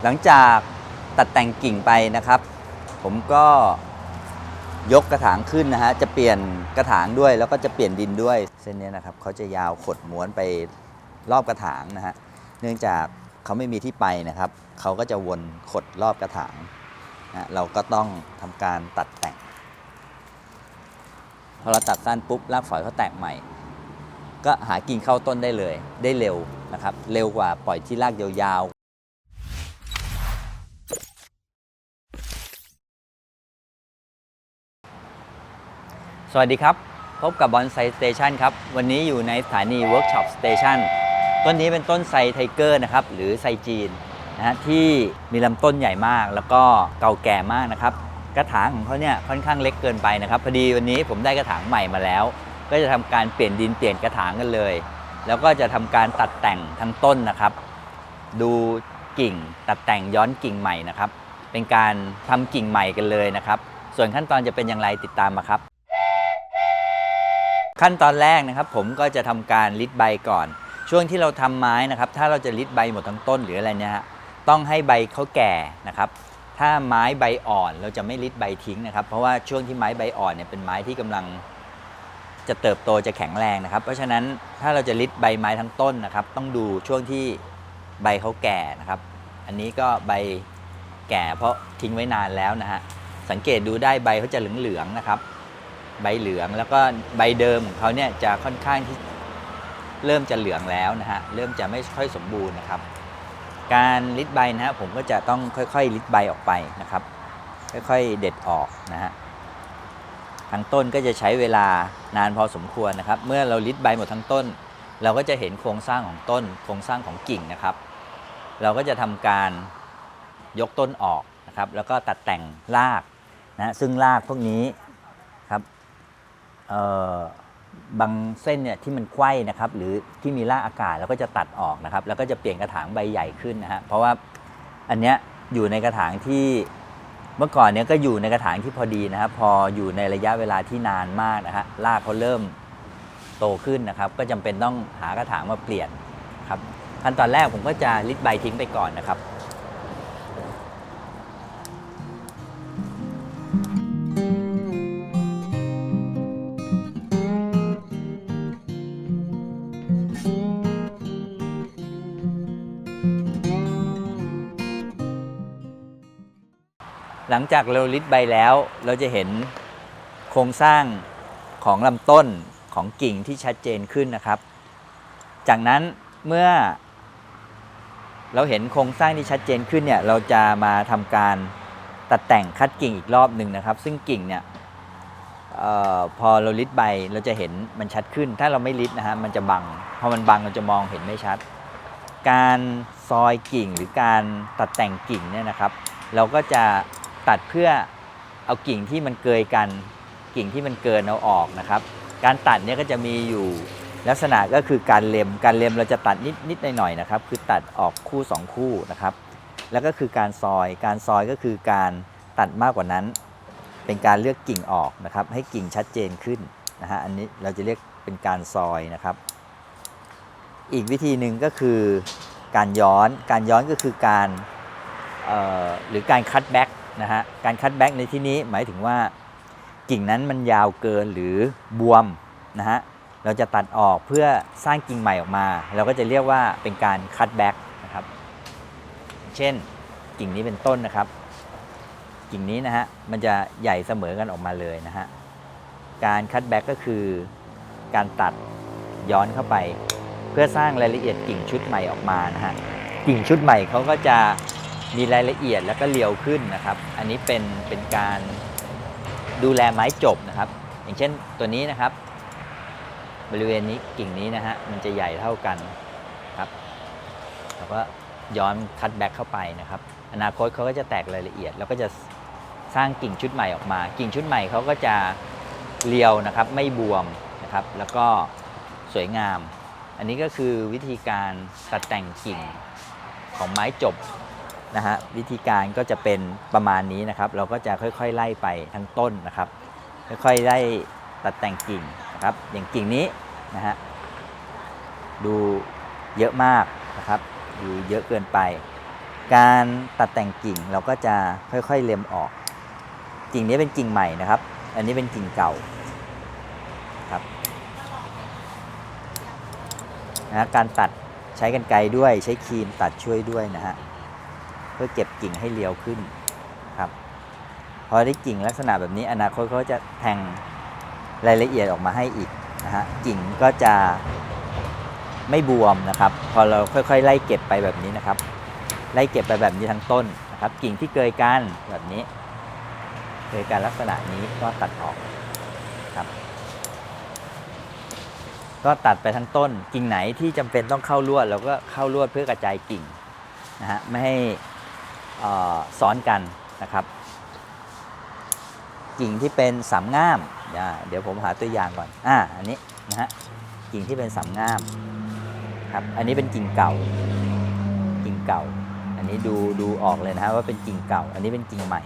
หลังจากตัดแต่งกิ่งไปนะครับ ผมก็ยกกระถางขึ้นนะฮะจะเปลี่ยนกระถางด้วยแล้วก็จะเปลี่ยนดินด้วยเส้นนี้นะครับเขาจะยาวขดม้วนไปรอบกระถางนะฮะเนื่องจากเขาไม่มีที่ไปนะครับเขาก็จะวนขดรอบกระถางนะเราก็ต้องทำการตัดแต่งพอเราตัดสั้นปุ๊บรากฝอยเขาแตกใหม่ก็หากิ่งเข้าต้นได้เลยได้เร็วนะครับเร็วกว่าปล่อยที่รากยาวๆสวัสดีครับพบกับบอนไซสเตชันครับวันนี้อยู่ในสถานีเวิร์กช็อปสเตชันต้นนี้เป็นต้นไซไทเกอร์นะครับหรือไซจีนนะฮะที่มีลำต้นใหญ่มากแล้วก็เก่าแก่มากนะครับกระถางของเขาเนี่ยค่อนข้างเล็กเกินไปนะครับพอดีวันนี้ผมได้กระถางใหม่มาแล้วก็จะทำการเปลี่ยนดินเปลี่ยนกระถางกันเลยแล้วก็จะทำการตัดแต่งทั้งต้นนะครับดูกิ่งตัดแต่งย้อนกิ่งใหม่นะครับเป็นการทำกิ่งใหม่กันเลยนะครับส่วนขั้นตอนจะเป็นอย่างไรติดตามมาครับขั้นตอนแรกนะครับผมก็จะทำการริดใบก่อนช่วงที่เราทำไม้นะครับถ้าเราจะริดใบหมดทั้งต้นหรืออะไรเนี่ยฮะต้องให้ใบเขาแก่นะครับถ้าไม้ใบอ่อนเราจะไม่ริดใบทิ้งนะครับเพราะว่าช่วงที่ไม้ใบอ่อนเนี่ยเป็นไม้ที่กำลังจะเติบโตจะแข็งแรงนะครับเพราะฉะนั้นถ้าเราจะริดใบไม้ทั้งต้นนะครับต้องดูช่วงที่ใบเขาแก่นะครับอันนี้ก็ใบแก่เพราะทิ้งไว้นานแล้วนะฮะสังเกตดูได้ใบเขาจะเหลืองๆนะครับใบเหลืองแล้วก็ใบเดิมของเขาเนี่ยจะค่อนข้างที่เริ่มจะเหลืองแล้วนะฮะเริ่มจะไม่ค่อยสมบูรณ์นะครับการริดใบนะฮะผมก็จะต้องค่อยๆริดใบออกไปนะครับค่อยๆเด็ดออกนะฮะทั้งต้นก็จะใช้เวลานานพอสมควรนะครับเมื่อเราริดใบหมดทั้งต้นเราก็จะเห็นโครงสร้างของต้นโครงสร้างของกิ่งนะครับเราก็จะทำการยกต้นออกนะครับแล้วก็ตัดแต่งรากนะซึ่งรากพวกนี้ครับบางเส้นเนี่ยที่มันไขว้นะครับหรือที่มีรากอากาศเราก็จะตัดออกนะครับแล้วก็จะเปลี่ยนกระถางใบใหญ่ขึ้นนะฮะเพราะว่าอันเนี้ยอยู่ในกระถางที่เมื่อก่อนเนี้ยก็อยู่ในกระถางที่พอดีนะครับพออยู่ในระยะเวลาที่นานมากนะฮะรากเขาเริ่มโตขึ้นนะครับก็จำเป็นต้องหากระถางมาเปลี่ยนครับขั้นตอนแรกผมก็จะริดใบทิ้งไปก่อนนะครับหลังจากเราริดใบแล้วเราจะเห็นโครงสร้างของลำต้นของกิ่งที่ชัดเจนขึ้นนะครับจากนั้นเมื่อเราเห็นโครงสร้างที่ชัดเจนขึ้นเนี่ยเราจะมาทำการตัดแต่งคัดกิ่งอีกรอบหนึ่งนะครับซึ่งกิ่งเนี่ยพอเราริดใบเราจะเห็นมันชัดขึ้นถ้าเราไม่ริดนะฮะมันจะบังพอมันบังเราจะมองเห็นไม่ชัดการซอยกิ่งหรือการตัดแต่งกิ่งเนี่ยนะครับเราก็จะตัดเพื่อเอากิ่งที่มันเกยกันกิ่งที่มันเกินเอาออกนะครับการตัดเนี่ยก็จะมีอยู่ลักษณะก็คือการเล็มเราจะตัดนิดหน่อยนะครับคือตัดออกคู่2คู่นะครับแล้วก็คือการซอยก็คือการตัดมากกว่านั้นเป็นการเลือกกิ่งออกนะครับให้กิ่งชัดเจนขึ้นนะฮะอันนี้เราจะเรียกเป็นการซอยนะครับอีกวิธีหนึ่งก็คือการย้อนก็คือการหรือการคัตแบ็กนะฮะการคัตแบ็กในที่นี้หมายถึงว่ากิ่งนั้นมันยาวเกินหรือบวมนะฮะเราจะตัดออกเพื่อสร้างกิ่งใหม่ออกมาเราก็จะเรียกว่าเป็นการคัตแบ็กนะครับเช่นกิ่งนี้เป็นต้นนะครับกิ่งนี้นะฮะมันจะใหญ่เสมอกันออกมาเลยนะฮะการคัตแบ็กก็คือการตัดย้อนเข้าไปเพื่อสร้างรายละเอียดกิ่งชุดใหม่ออกมานะฮะกิ่งชุดใหม่เขาก็จะมีรายละเอียดแล้วก็เรียวขึ้นนะครับอันนี้เป็นการดูแลไม้จบนะครับอย่างเช่นตัวนี้นะครับบริเวณนี้กิ่งนี้นะฮะมันจะใหญ่เท่ากันครับแล้วก็ย้อนคัตแบ็กเข้าไปนะครับอนาคตเขาก็จะแตกรายละเอียดแล้วก็จะสร้างกิ่งชุดใหม่ออกมากิ่งชุดใหม่เขาก็จะเรียวนะครับไม่บวมนะครับแล้วก็สวยงามอันนี้ก็คือวิธีการตัดแต่งกิ่งของไม้จบนะฮะวิธีการก็จะเป็นประมาณนี้นะครับเราก็จะค่อยๆไล่ไปทั้งต้นนะครับค่อยๆไล่ตัดแต่งกิ่งนะครับอย่างกิ่งนี้นะฮะดูเยอะมากนะครับดูเยอะเกินไป การตัดแต่งกิ่งเราก็จะค่อยๆเล็มออกกิ่งนี้เป็นกิ่งใหม่นะครับ อันนี้เป็นกิ่งเก่าครับนะการตัดใช้กรรไกรด้วยใช้ครีมตัดช่วยด้วยนะฮะเพื่อเก็บกิ่งให้เรียวขึ้นครับพอได้กิ่งลักษณะแบบนี้อนาคตเขาจะแทงรายละเอียดออกมาให้อีกนะฮะกิ่งก็จะไม่บวมนะครับพอเราค่อยๆไล่เก็บไปแบบนี้นะครับไล่เก็บไปแบบนี้ทั้งต้นนะครับกิ่งที่เกยกันแบบนี้เกยกันลักษณะนี้ก็ตัดออกครับก็ตัดไปทั้งต้นกิ่งไหนที่จำเป็นต้องเข้าลวดเราก็เข้าลวดเพื่อกระจายกิ่งนะฮะไม่ให้ซ้อนกันนะครับกิ่งที่เป็นสามง่ามเดี๋ยวผมหาตัวอย่างก่อนอันนี้นะฮะกิ่งที่เป็นสามง่ามครับอันนี้เป็นกิ่งเก่าอันนี้ดูออกเลยนะฮะว่าเป็นกิ่งเก่าอันนี้เป็นกิ่งใหม่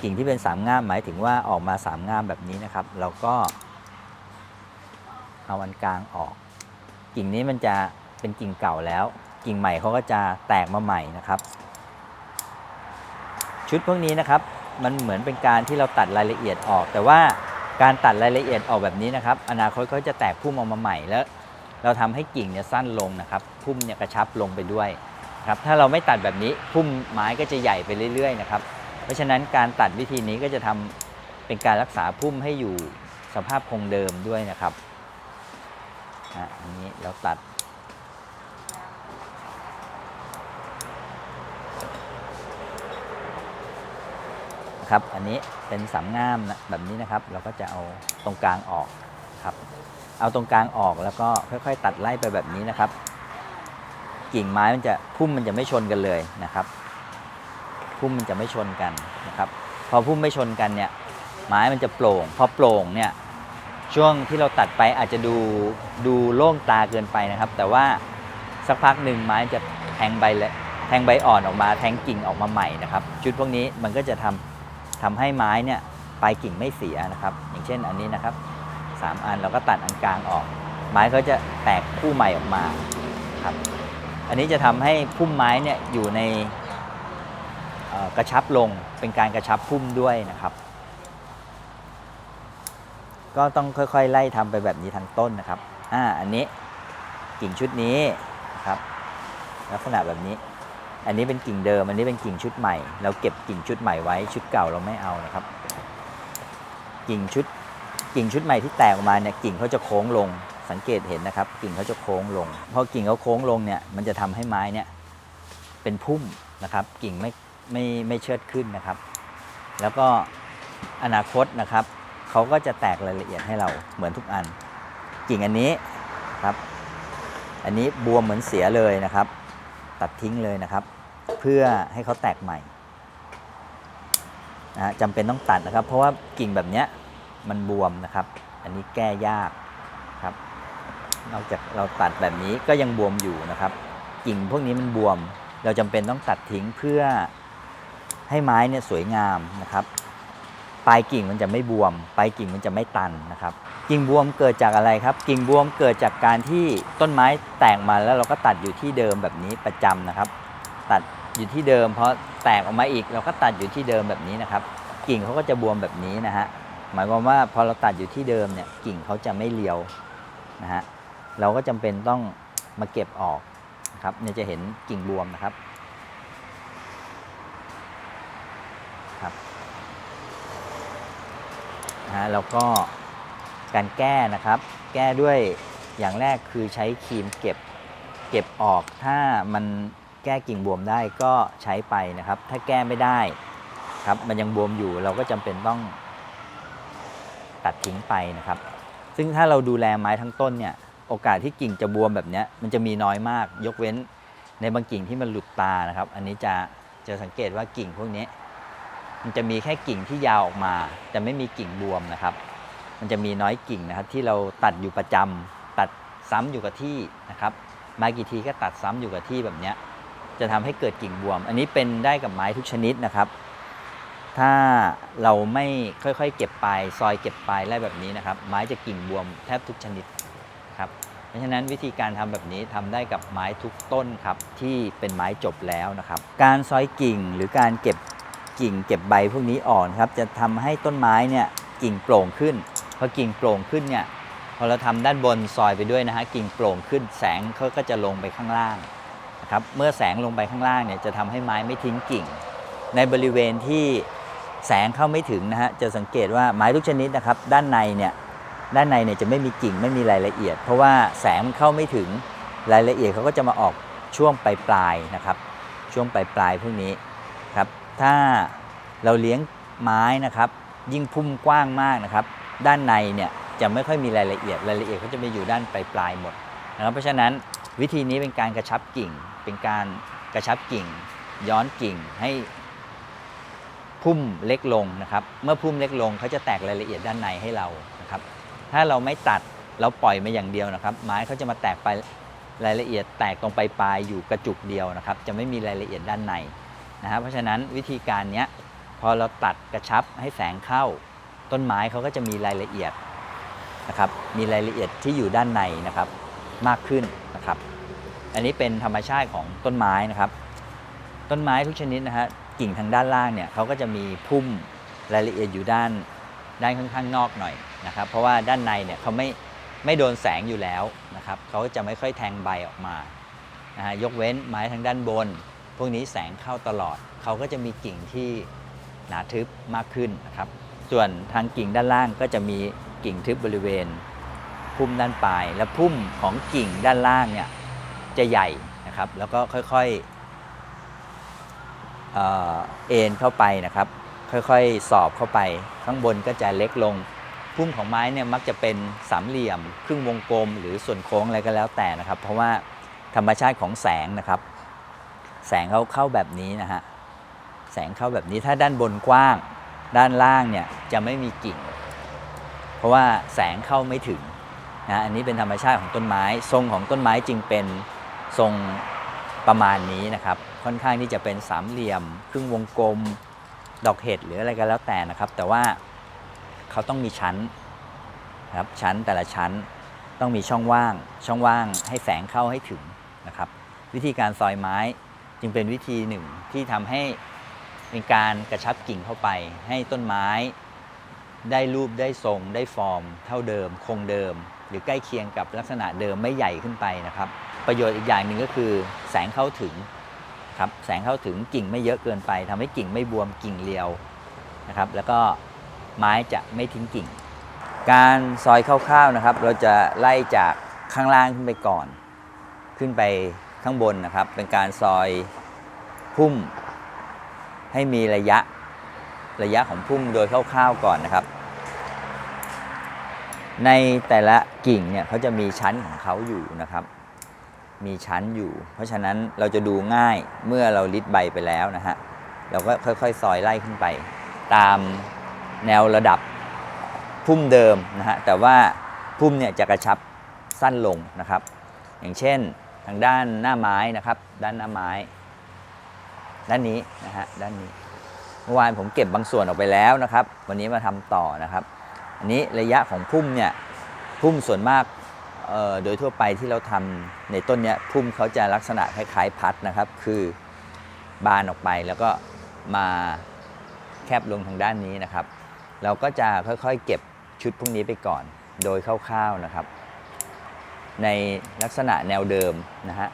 กิ่งที่เป็นสามง่ามหมายถึงว่าออกมาสามง่ามแบบนี้นะครับเราก็เอาอันกลางออกกิ่งนี้มันจะเป็นกิ่งเก่าแล้วกิ่งใหม่เขาก็จะแตกมาใหม่นะครับชุดพวกนี้นะครับมันเหมือนเป็นการที่เราตัดรายละเอียดออกแต่ว่าการตัดรายละเอียดออกแบบนี้นะครับอนาคตเขาจะแตกพุ่มออกมาใหม่แล้วเราทำให้กิ่งเนี่ยสั้นลงนะครับพุ่มเนี่ยกระชับลงไปด้วยครับถ้าเราไม่ตัดแบบนี้พุ่มไม้ก็จะใหญ่ไปเรื่อยๆนะครับเพราะฉะนั้นการตัดวิธีนี้ก็จะทำเป็นการรักษาพุ่มให้อยู่สภาพคงเดิมด้วยนะครับอันนี้เราตัดครับอันนี้เป็นสามง่ามนะแบบนี้นะครับเราก็จะเอาตรงกลางออกครับเอาตรงกลางออกแล้วก็ค่อยๆตัดไล่ไปแบบนี้นะครับกิ่งไม้มันจะพุ่มมันจะไม่ชนกันเลยนะครับพุ่มมันจะไม่ชนกันนะครับพอพุ่มไม่ชนกันเนี่ยไม้มันจะโปร่งพอโปร่งเนี่ยช่วงที่เราตัดไปอาจจะดูโล่งตาเกินไปนะครับแต่ว่าสักพักหนึ่งไม้จะแทงใบอ่อนออกมาแทงกิ่งออกมาใหม่นะครับชุดพวกนี้มันก็จะทำให้ไม้เนี่ยปลายกิ่งไม่เสียนะครับอย่างเช่นอันนี้นะครับ3อันเราก็ตัดอันกลางออกไม้ก็จะแตกคู่ใหม่ออกมาครับอันนี้จะทำให้พุ่มไม้เนี่ยอยู่ในกระชับลงเป็นการกระชับพุ่มด้วยนะครับก็ต้องค่อยๆไล่ทำไปแบบนี้ทั้งต้นนะครับอันนี้กิ่งชุดนี้นะครับลักษณะแบบนี้อันนี้เป็นกิ่งเดิมอันนี้เป็นกิ่งชุดใหม่เราเก็บกิ่งชุดใหม่ไว้ชุดเก่าเราไม่เอานะครับกิ่งชุดใหม่ที่แตกออกมาเนี่ยกิ่งเขาจะโค้งลงสังเกตเห็นนะครับกิ่งเขาจะโค้งลงพอกิ่งเขาโค้งลงเนี่ยมันจะทำให้ไม้เนี่ยเป็นพุ่มนะครับกิ่งไม่เชิดขึ้นนะครับแล้วก็อนาคตนะครับเขาก็จะแตกรายละเอียดให้เราเหมือนทุกอันกิ่งอันนี้ครับอันนี้บวมเหมือนเสียเลยนะครับตัดทิ้งเลยนะครับเพื่อให้เขาแตกใหม่จำเป็นต้องตัดนะครับเพราะว่ากิ่งแบบนี้มันบวมนะครับอันนี้แก้ยากครับนอกจากเราตัดแบบนี้ก็ยังบวมอยู่นะครับกิ่งพวกนี้มันบวมเราจำเป็นต้องตัดทิ้งเพื่อให้ไม้เนี่ยสวยงามนะครับปลายกิ่งมันจะไม่บวมปลายกิ่งมันจะไม่ตันนะครับกิ่งบวมเกิดจากอะไรครับกิ่งบวมเกิดจากการที่ต้นไม้แตกมาแล้วเราก็ตัดอยู่ที่เดิมแบบนี้ประจำนะครับตัดอยู่ที่เดิมพอแตกออกมาอีกเราก็ตัดอยู่ที่เดิมแบบนี้นะครับกิ่งเขาก็จะบวมแบบนี้นะฮะหมายความว่าพอเราตัดอยู่ที่เดิมเนี่ยกิ่งเขาจะไม่เรียวนะฮะเราก็จำเป็นต้องมาเก็บออกนะครับเนี่ยจะเห็นกิ่งบวมนะครับแล้วก็การแก้นะครับแก้ด้วยอย่างแรกคือใช้ครีมเก็บออกถ้ามันแก้กิ่งบวมได้ก็ใช้ไปนะครับถ้าแก้ไม่ได้ครับมันยังบวมอยู่เราก็จำเป็นต้องตัดทิ้งไปนะครับซึ่งถ้าเราดูแลไม้ทั้งต้นเนี่ยโอกาสที่กิ่งจะบวมแบบนี้มันจะมีน้อยมากยกเว้นในบางกิ่งที่มันหลุดตานะครับอันนี้จะสังเกตว่ากิ่งพวกนี้มันจะมีแค่กิ่งที่ยาวออกมาจะไม่มีกิ่งบวมนะครับมันจะมีน้อยกิ่งนะครับที่เราตัดอยู่ประจำตัดซ้ำอยู่กับที่นะครับไม้กี่ทีก็ตัดซ้ำอยู่กับที่แบบนี้จะทำให้เกิดกิ่งบวมอันนี้เป็นได้กับไม้ทุกชนิดนะครับถ้าเราไม่ค่อยๆเก็บปลายซอยเก็บปลายไล่แบบนี้นะครับไม้จะกิ่งบวมแทบทุกชนิดครับ เพราะฉะนั้นวิธีการทำแบบนี้ทำได้กับไม้ทุกต้นครับที่เป็นไม้จบแล้วนะครับการซอยกิ่งหรือการเก็บกิ่งเก็บใบพวกนี้อ่อนครับจะทำให้ต้นไม้เนี่ยกิ่งโปร่งขึ้นพอกิ่งโปร่งขึ้นเนี่ยพอเราทำด้านบนซอยไปด้วยนะฮะกิ่งโปร่งขึ้นแสงเขาก็จะลงไปข้างล่างนะครับเมื่อแสงลงไปข้างล่างเนี่ยจะทำให้ไม้ไม่ทิ้งกิ่งในบริเวณที่แสงเข้าไม่ถึงนะฮะจะสังเกตว่าไม้ทุกชนิดนะครับด้านในเนี่ยจะไม่มีกิ่งไม่มีรายละเอียดเพราะว่าแสงมันเข้าไม่ถึงรายละเอียดเขาก็จะมาออกช่วงปลายๆนะครับช่วงปลายพวกนี้ครับถ้าเราเลี้ยงไม้นะครับยิ่งพุ่มกว้างมากนะครับด้านในเนี่ยจะไม่ค่อยมีรายละเอียดเขาจะไปอยู่ด้านปลายหมดนะครับเพราะฉะนั้นวิธีนี้เป็นการกระชับกิ่งเป็นการกระชับกิ่งย้อนกิ่งให้พุ่มเล็กลงนะครับเมื่อพุ่มเล็กลงเขาจะแตกรายละเอียดด้านในให้เรานะครับถ้าเราไม่ตัดเราปล่อยมาอย่างเดียวนะครับไม้เขาจะมาแตกไปรายละเอียดแตกตรงปลายอยู่กระจุกเดียวนะครับจะไม่มีรายละเอียดด้านในนะครับเพราะฉะนั้นวิธีการนี้พอเราตัดกระชับให้แสงเข้าต้นไม้เขาก็จะมีรายละเอียดนะครับมีรายละเอียดที่อยู่ด้านในนะครับมากขึ้นนะครับอันนี้เป็นธรรมชาติของต้นไม้นะครับต้นไม้ทุกชนิดนะฮะกิ่งทางด้านล่างเนี่ยเขาก็จะมีพุ่มรายละเอียดอยู่ด้านข้างนอกหน่อยนะครับเพราะว่าด้านในเนี่ยเขาไม่โดนแสงอยู่แล้วนะครับเขาจะไม่ค่อยแทงใบออกมานะฮะยกเว้นไม้ทางด้านบนพวกนี้แสงเข้าตลอดเขาก็จะมีกิ่งที่หนาทึบมากขึ้นนะครับส่วนทางกิ่งด้านล่างก็จะมีกิ่งทึบบริเวณพุ่มด้านปลายและพุ่มของกิ่งด้านล่างเนี่ยจะใหญ่นะครับแล้วก็ค่อยๆเอ็นเข้าไปนะครับค่อยๆสอบเข้าไปข้างบนก็จะเล็กลงพุ่มของไม้เนี่ยมักจะเป็นสามเหลี่ยมครึ่งวงกลมหรือส่วนโค้งอะไรก็แล้วแต่นะครับเพราะว่าธรรมชาติของแสงนะครับแสงเขาเข้าแบบนี้นะฮะแสงเข้าแบบนี้ถ้าด้านบนกว้างด้านล่างเนี่ยจะไม่มีกิ่งเพราะว่าแสงเข้าไม่ถึงนะอันนี้เป็นธรรมชาติของต้นไม้ทรงของต้นไม้จึงเป็นทรงประมาณนี้นะครับค่อนข้างที่จะเป็นสามเหลี่ยมครึ่งวงกลมดอกเห็ดหรืออะไรก็แล้วแต่นะครับแต่ว่าเขาต้องมีชั้นนะครับชั้นแต่ละชั้นต้องมีช่องว่างให้แสงเข้าให้ถึงนะครับวิธีการซอยไม้จึงเป็นวิธีหนึ่งที่ทำให้เป็นการกระชับกิ่งเข้าไปให้ต้นไม้ได้รูปได้ทรงได้ฟอร์มเท่าเดิมคงเดิมหรือใกล้เคียงกับลักษณะเดิมไม่ใหญ่ขึ้นไปนะครับประโยชน์อีกอย่างหนึ่งก็คือแสงเข้าถึงครับแสงเข้าถึงกิ่งไม่เยอะเกินไปทำให้กิ่งไม่บวมกิ่งเรียวนะครับแล้วก็ไม้จะไม่ทิ้งกิ่งการซอยคร่าวๆนะครับเราจะไล่จากข้างล่างขึ้นไปก่อนขึ้นไปข้างบนนะครับเป็นการซอยพุ่มให้มีระยะของพุ่มโดยคร่าวๆก่อนนะครับในแต่ละกิ่งเนี่ยเขาจะมีชั้นของเขาอยู่นะครับมีชั้นอยู่เพราะฉะนั้นเราจะดูง่ายเมื่อเราลิดใบไปแล้วนะฮะเราก็ค่อยๆซอยไล่ขึ้นไปตามแนวระดับพุ่มเดิมนะฮะแต่ว่าพุ่มเนี่ยจะกระชับสั้นลงนะครับอย่างเช่นทางด้านหน้าไม้นะครับด้านหน้าไม้ด้านนี้นะฮะด้านนี้เมื่อวานผมเก็บบางส่วนออกไปแล้วนะครับวันนี้มาทำต่อนะครับอันนี้ระยะของพุ่มเนี่ยพุ่มส่วนมากโดยทั่วไปที่เราทำในต้นนี้พุ่มเขาจะลักษณะคล้ายๆพัดนะครับคือบานออกไปแล้วก็มาแคบลงทางด้านนี้นะครับเราก็จะค่อยๆเก็บชุดพวกนี้ไปก่อนโดยคร่าวๆนะครับในลักษณะแนวเดิมนะฮะ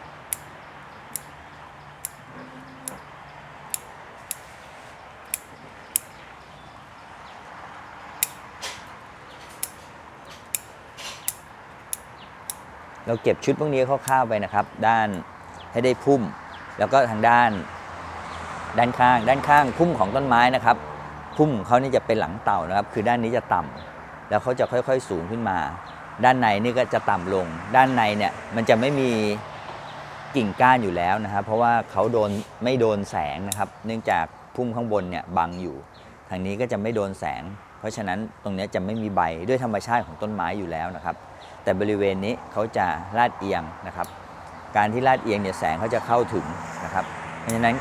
เราเก็บชุดพวกนี้คร่าวๆไปนะครับด้านให้ได้พุ่มแล้วก็ทางด้านข้างพุ่มของต้นไม้นะครับพุ่มของเขานี่จะเป็นหลังเต่านะครับคือด้านนี้จะต่ำแล้วเขาจะค่อยๆสูงขึ้นมาด้านในนี่ก็จะต่ำลงด้านในเนี่ยมันจะไม่มีกิ่งก้านอยู่แล้วนะครับเพราะว่าเขาไม่โดนแสงนะครับเนื่องจากพุ่มข้างบนเนี่ยบังอยู่ทางนี้ก็จะไม่โดนแสงเพราะฉะนั้นตรงนี้จะไม่มีใบด้วยธรรมชาติของต้นไม้อยู่แล้วนะครับแต่บริเวณนี้เขาจะลาดเอียงนะครับการที่ลาดเอียงเนี่ยแสงเขาจะเข้าถึงนะครับเพราะฉะนั้น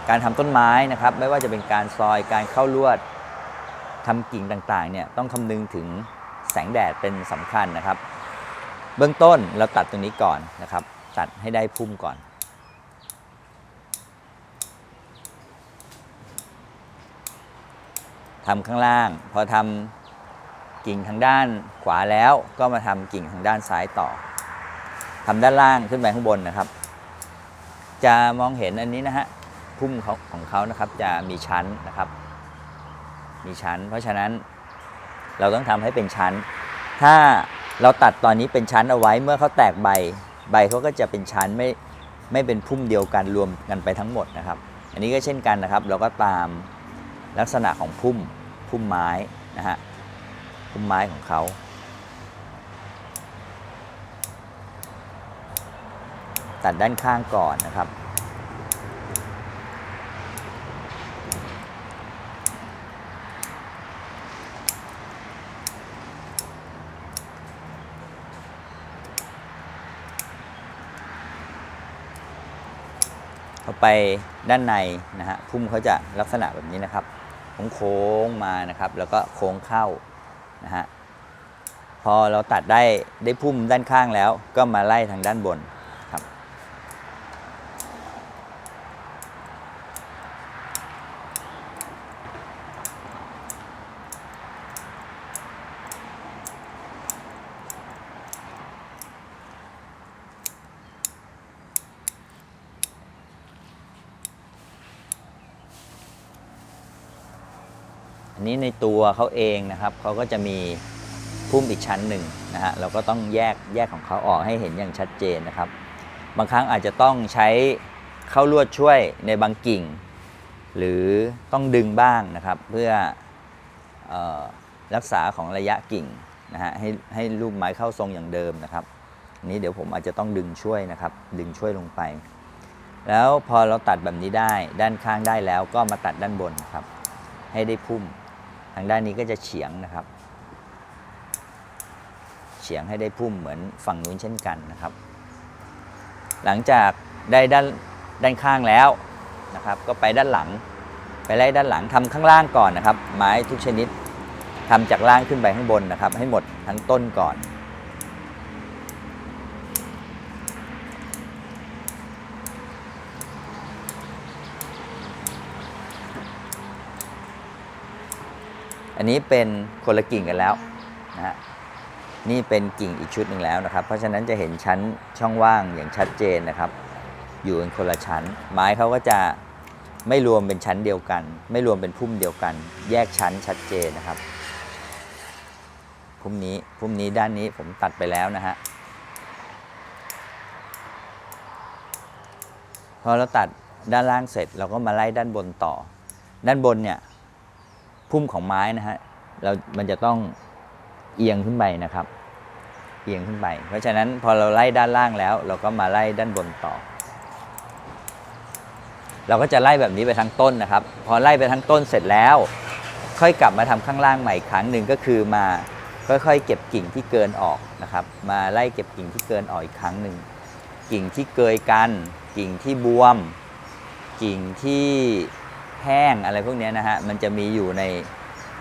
การทำต้นไม้นะครับไม่ว่าจะเป็นการซอยการเข้าลวดทำกิ่งต่างๆเนี่ยต้องคำนึงถึงแสงแดดเป็นสำคัญนะครับ เบื้องต้นเราตัดตรงนี้ก่อนนะครับตัดให้ได้พุ่มก่อนทำข้างล่างพอทำกิ่งทางด้านขวาแล้วก็มาทำกิ่งทางด้านซ้ายต่อทำด้านล่างขึ้นไปข้างบนนะครับจะมองเห็นอันนี้นะฮะพุ่มของเขานะครับจะมีชั้นนะครับมีชั้นเพราะฉะนั้นเราต้องทำให้เป็นชั้นถ้าเราตัดตอนนี้เป็นชั้นเอาไว้เมื่อเขาแตกใบเขาก็จะเป็นชั้นไม่เป็นพุ่มเดียวกันรวมกันไปทั้งหมดนะครับอันนี้ก็เช่นกันนะครับเราก็ตามลักษณะของพุ่มไม้นะฮะพุ่มไม้ของเขาตัดด้านข้างก่อนนะครับเข้าไปด้านในนะฮะพุ่มเขาจะลักษณะแบบนี้นะครับโค้งมานะครับแล้วก็โค้งเข้านะฮะพอเราตัดได้พุ่มด้านข้างแล้วก็มาไล่ทางด้านบนครับอันนี้ในตัวเขาเองนะครับเขาก็จะมีพุ่มอีกชั้นหนึ่งนะฮะเราก็ต้องแยกของเขาออกให้เห็นอย่างชัดเจนนะครับบางครั้งอาจจะต้องใช้เข้าลวดช่วยในบางกิ่งหรือต้องดึงบ้างนะครับเพื่อรักษาของระยะกิ่งนะฮะให้ลูกไม้เข้าทรงอย่างเดิมนะครับอันนี้เดี๋ยวผมอาจจะต้องดึงช่วยนะครับดึงช่วยลงไปแล้วพอเราตัดแบบนี้ได้ด้านข้างได้แล้วก็มาตัดด้านบนครับให้ได้พุ่มทางด้านนี้ก็จะเฉียงนะครับเฉียงให้ได้พุ่มเหมือนฝั่งนู้นเช่นกันนะครับหลังจากได้ด้านข้างแล้วนะครับก็ไปด้านหลังไปไล่ด้านหลังทำข้างล่างก่อนนะครับไม้ทุกชนิดทำจากล่างขึ้นไปข้างบนนะครับให้หมดทั้งต้นก่อนอันนี้เป็นคนละกิ่งกันแล้วนะฮะนี่เป็นกิ่งอีกชุดหนึ่งแล้วนะครับเพราะฉะนั้นจะเห็นชั้นช่องว่างอย่างชัดเจนนะครับอยู่กันคนละชั้นไม้เขาก็จะไม่รวมเป็นชั้นเดียวกันไม่รวมเป็นพุ่มเดียวกันแยกชั้นชัดเจนนะครับพุ่มนี้ด้านนี้ผมตัดไปแล้วนะฮะพอเราตัดด้านล่างเสร็จเราก็มาไล่ด้านบนต่อด้านบนเนี่ยพุ่มของไม้นะฮะมันจะต้องเอียงขึ้นไปนะครับเอียงขึ้นไปเพราะฉะนั้นพอเราไล่ด้านล่างแล้วเราก็มาไล่ด้านบนต่อเราก็จะไล่แบบนี้ไปทั้งต้นนะครับพอไล่ไปทั้งต้นเสร็จแล้วค่อยกลับมาทำข้างล่างใหม่อีกครั้งหนึ่งก็คือมาค่อยๆเก็บกิ่งที่เกินออกนะครับมาไล่เก็บกิ่งที่เกินออกอีกครั้งหนึ่งกิ่งที่เกยกันกิ่งที่บวมกิ่งที่แห้งอะไรพวกนี้นะฮะมันจะมีอยู่ใ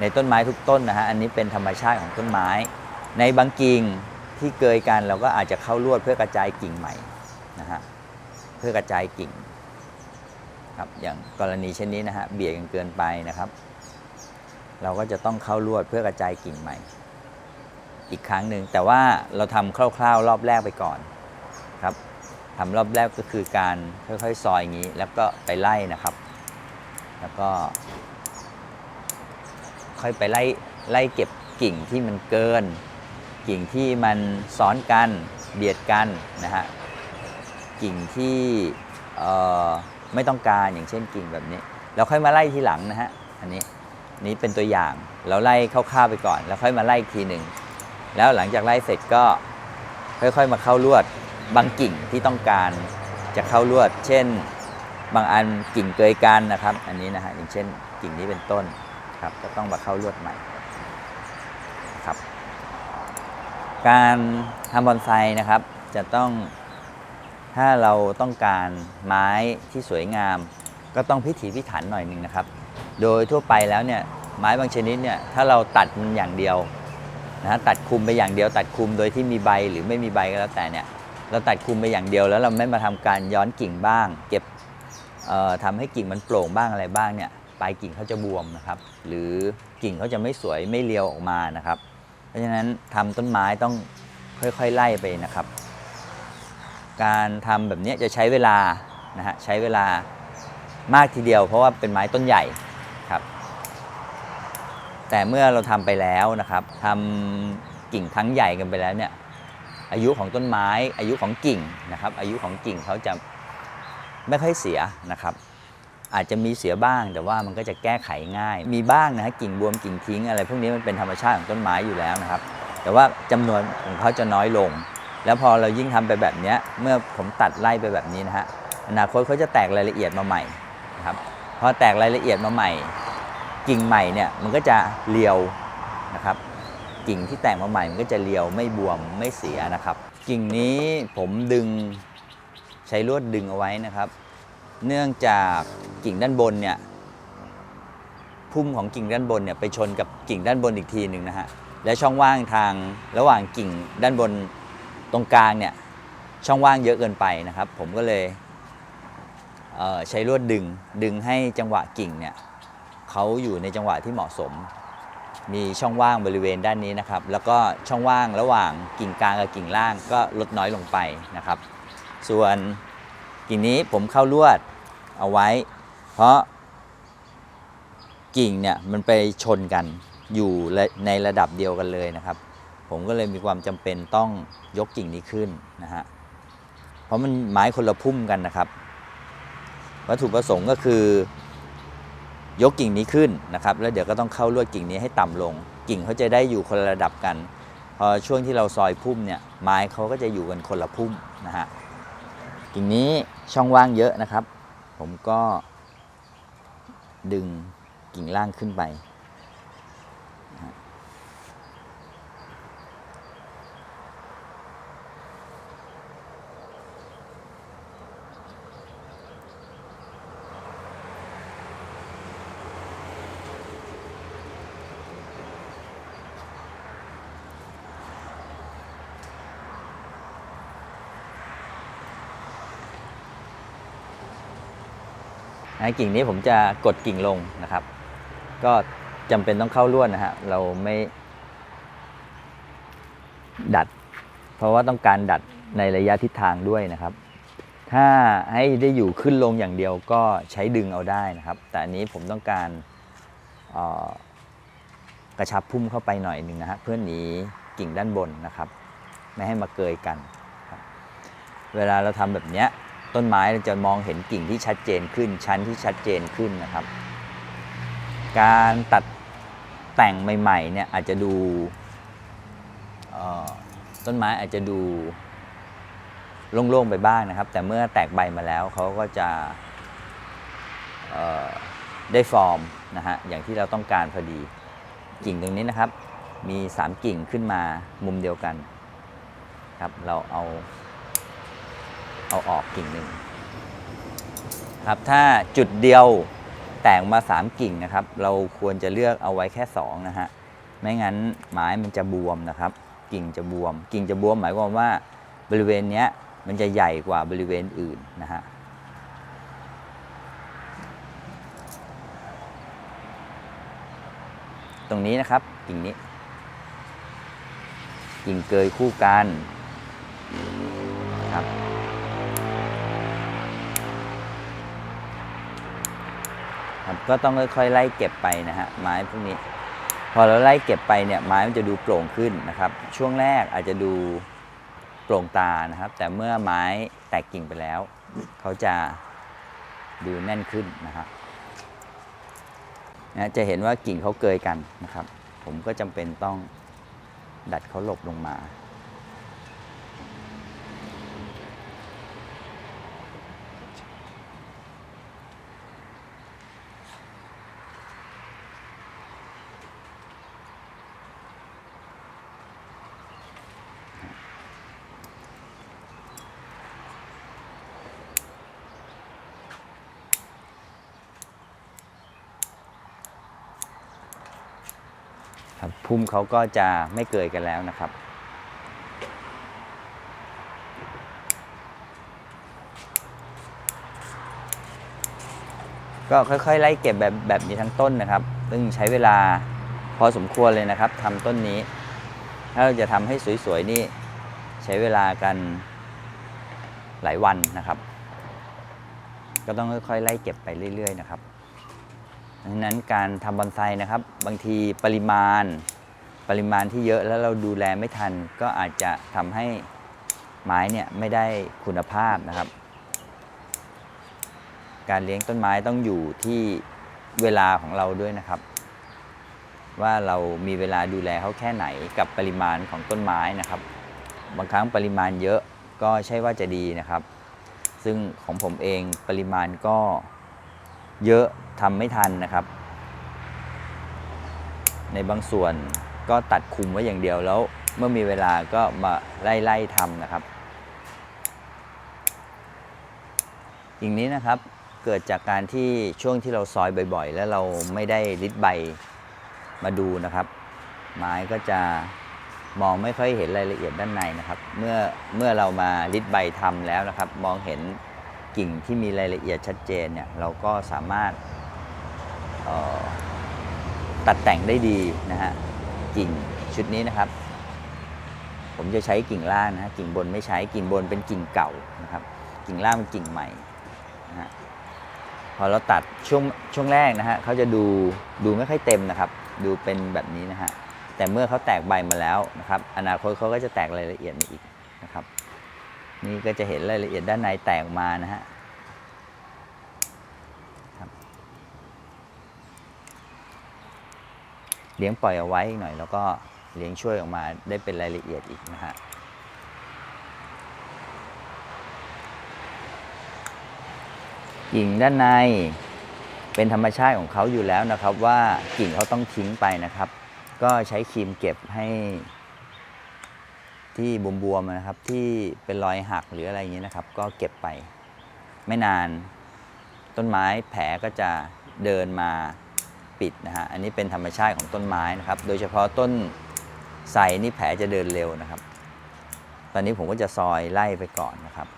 นต้นไม้ทุกต้นนะฮะอันนี้เป็นธรรมชาติของต้นไม้ในบางกิ่งที่เกยกันเราก็อาจจะเข้าลวดเพื่อกระจายกิ่งใหม่นะฮะเพื่อกระจายกิ่งครับอย่างกรณีเช่นนี้นะฮะเบียดกันเกินไปนะครับเราก็จะต้องเข้าลวดเพื่อกระจายกิ่งใหม่อีกครั้งหนึ่งแต่ว่าเราทำคร่าวๆรอบแรกไปก่อนครับทำรอบแรกก็คือการค่อยๆซอยอย่างนี้แล้วก็ไปไล่นะครับแล้วก็ค่อยไปไล่เก็บกิ่งที่มันเกินกิ่งที่มันซ้อนกันเบียดกันนะฮะกิ่งที่ไม่ต้องการอย่างเช่นกิ่งแบบนี้เราค่อยมาไล่ทีหลังนะฮะอันนี้เป็นตัวอย่างเราไล่คร่าวๆไปก่อนแล้วค่อยมาไล่อีกทีหนึ่งแล้วหลังจากไล่เสร็จก็ค่อยๆมาเข้าลวดบางกิ่งที่ต้องการจะเข้าลวดเช่นบางอันกิ่งเกยกันนะครับอันนี้นะฮะอย่างเช่นกิ่งนี้เป็นต้นครับก็ต้องมาเข้าลวดใหม่ครับการทำบอนไซนะครับจะต้องถ้าเราต้องการไม้ที่สวยงามก็ต้องพิถีพิถันหน่อยนึงนะครับโดยทั่วไปแล้วเนี่ยไม้บางชนิดเนี่ยถ้าเราตัดมันอย่างเดียว นะฮะตัดคุมไปอย่างเดียวตัดคุมโดยที่มีใบหรือไม่มีใบก็แล้วแต่เนี่ยเราตัดคุมไปอย่างเดียวแล้วเราไม่มาทำการย้อนกิ่งบ้างเก็บทำให้กิ่งมันโปร่งบ้างอะไรบ้างเนี่ยปลายกิ่งเขาจะบวมนะครับหรือกิ่งเขาจะไม่สวยไม่เรียวออกมานะครับเพราะฉะนั้นทำต้นไม้ต้องค่อยๆไล่ไปนะครับการทำแบบนี้จะใช้เวลานะฮะใช้เวลามากทีเดียวเพราะว่าเป็นไม้ต้นใหญ่ครับแต่เมื่อเราทำไปแล้วนะครับทำกิ่งทั้งใหญ่กันไปแล้วเนี่ยอายุของต้นไม้อายุของกิ่งนะครับอายุของกิ่งเขาจะไม่ค่อยเสียนะครับอาจจะมีเสียบ้างแต่ว่ามันก็จะแก้ไขง่ายมีบ้างนะฮะกิ่งบวมกิ่งทิ้งอะไรพวกนี้มันเป็นธรรมชาติของต้นไม้อยู่แล้วนะครับแต่ว่าจำนวนของเขาจะน้อยลงแล้วพอเรายิ่งทำไปแบบนี้เมื่อผมตัดไล่ไปแบบนี้นะฮะอนาคตเขาจะแตกรายละเอียดมาใหม่นะครับพอแตกรายละเอียดมาใหม่กิ่งใหม่เนี่ยมันก็จะเรียวนะครับกิ่งที่แตกมาใหม่มันก็จะเรียวไม่บวมไม่เสียนะครับกิ่งนี้ผมดึงใช้ลวดดึงเอาไว้นะครับเนื่องจากกิ่งด้านบนเนี่ยพุ่มของกิ่งด้านบนเนี่ยไปชนกับกิ่งด้านบนอีกทีหนึ่งนะฮะและช่องว่างทางระหว่างกิ่งด้านบนตรงกลางเนี่ยช่องว่างเยอะเกินไปนะครับผมก็เลยใช้ลวดดึงให้จังหวะกิ่งเนี่ยเขาอยู่ในจังหวะที่เหมาะสมมีช่องว่างบริเวณด้านนี้นะครับแล้วก็ช่องว่างระหว่างกิ่งกลางกับกิ่งล่างก็ลดน้อยลงไปนะครับส่วนกิ่งนี้ผมเข้าลวดเอาไว้เพราะกิ่งเนี่ยมันไปชนกันอยู่ในระดับเดียวกันเลยนะครับผมก็เลยมีความจำเป็นต้องยกกิ่งนี้ขึ้นนะฮะเพราะมันไม้คนละพุ่มกันนะครับวัตถุประสงค์ก็คือยกกิ่งนี้ขึ้นนะครับแล้วเดี๋ยวก็ต้องเข้าลวดกิ่งนี้ให้ต่ำลงกิ่งเขาจะได้อยู่คนละระดับกันพอช่วงที่เราซอยพุ่มเนี่ยไม้เขาก็จะอยู่กันคนละพุ่มนะฮะกิ่งนี้ช่องว่างเยอะนะครับผมก็ดึงกิ่งล่างขึ้นไปกิ่งนี้ผมจะกดกิ่งลงนะครับก็จำเป็นต้องเข้าลวดนะฮะเราไม่ดัดเพราะว่าต้องการดัดในระยะทิศทางด้วยนะครับถ้าให้ได้อยู่ขึ้นลงอย่างเดียวก็ใช้ดึงเอาได้นะครับแต่อันนี้ผมต้องการกระชับพุ่มเข้าไปหน่อยหนึ่งนะฮะเพื่อหนีกิ่งด้านบนนะครับไม่ให้มาเกยกันครับเวลาเราทำแบบนี้ต้นไม้เราจะมองเห็นกิ่งที่ชัดเจนขึ้นชั้นที่ชัดเจนขึ้นนะครับการตัดแต่งใหม่ๆเนี่ยอาจจะดูต้นไม้อาจจะดูโล่งๆไปบ้างนะครับแต่เมื่อแตกใบมาแล้วเขาก็จะได้ฟอร์มนะฮะอย่างที่เราต้องการพอดีกิ่งตรงนี้นะครับมี3กิ่งขึ้นมามุมเดียวกันครับเราเอาออกกิ่งหนึ่งครับถ้าจุดเดียวแตกมา3กิ่งนะครับเราควรจะเลือกเอาไว้แค่2นะฮะไม่งั้นไม้มันจะบวมนะครับกิ่งจะบวมหมายความว่าบริเวณนี้มันจะใหญ่กว่าบริเวณอื่นนะฮะตรงนี้นะครับกิ่งนี้กิ่งเกยคู่กันครับก็ต้องค่อยๆไล่เก็บไปนะฮะไม้พวกนี้พอเราไล่เก็บไปเนี่ยไม้มันจะดูโปร่งขึ้นนะครับช่วงแรกอาจจะดูโปร่งตานะครับแต่เมื่อไม้แตกกิ่งไปแล้วเขาจะดูแน่นขึ้นนะครับจะเห็นว่ากิ่งเขาเกยกันนะครับผมก็จำเป็นต้องดัดเขาหลบลงมา ครับพุ่มเขาก็จะไม่เกยกันแล้วนะครับก็ค่อยๆไล่เก็บแบบนี้ทั้งต้นนะครับซึ่งใช้เวลาพอสมควรเลยนะครับทำต้นนี้ถ้าเราจะทำให้สวยๆนี่ใช้เวลากันหลายวันนะครับก็ต้องค่อยๆไล่เก็บไปเรื่อยๆนะครับดังนั้นการทำบอนไซนะครับบางทีปริมาณที่เยอะแล้วเราดูแลไม่ทันก็อาจจะทำให้ไม้เนี่ยไม่ได้คุณภาพนะครับการเลี้ยงต้นไม้ต้องอยู่ที่เวลาของเราด้วยนะครับว่าเรามีเวลาดูแลเขาแค่ไหนกับปริมาณของต้นไม้นะครับบางครั้งปริมาณเยอะก็ใช่ว่าจะดีนะครับซึ่งของผมเองปริมาณก็เยอะทำไม่ทันนะครับในบางส่วนก็ตัดคุมไว้อย่างเดียวแล้วเมื่อมีเวลาก็มาไล่ทำนะครับอย่างนี้นะครับเกิดจากการที่ช่วงที่เราซอยบ่อยๆแล้วเราไม่ได้ริดใบมาดูนะครับไม้ก็จะมองไม่ค่อยเห็นรายละเอียดด้านในนะครับเมื่อเรามาริดใบทำแล้วนะครับมองเห็นกิ่งที่มีรายละเอียดชัดเจนเนี่ยเราก็สามารถตัดแต่งได้ดีนะฮะกิ่งชุดนี้นะครับผมจะใช้กิ่งล่างนะฮะกิ่งบนไม่ใช้กิ่งบนเป็นกิ่งเก่านะครับกิ่งล่างเป็นกิ่งใหม่นะฮะพอเราตัดช่วงแรกนะฮะเขาจะดูไม่ค่อยเต็มนะครับดูเป็นแบบนี้นะฮะแต่เมื่อเขาแตกใบมาแล้วนะครับอนาคตเขาก็จะแตกรายละเอียดมาอีกนะครับนี่ก็จะเห็นรายละเอียดด้านในแตกมานะฮะเลี้ยงปล่อยเอาไว้หน่อยแล้วก็เลี้ยงช่วยออกมาได้เป็นรายละเอียดอีกนะฮะกิ่งด้านในเป็นธรรมชาติของเขาอยู่แล้วนะครับว่ากิ่งเขาต้องทิ้งไปนะครับก็ใช้ครีมเก็บให้ที่บวมๆนะครับที่เป็นรอยหักหรืออะไรอย่างนี้นะครับก็เก็บไปไม่นานต้นไม้แผลก็จะเดินมาปิดนะฮะอันนี้เป็นธรรมชาติของต้นไม้นะครับโดยเฉพาะต้นไทรนี่แผลจะเดินเร็วนะครับตอนนี้ผมก็จะซอยไล่ไปก่อนนะครับ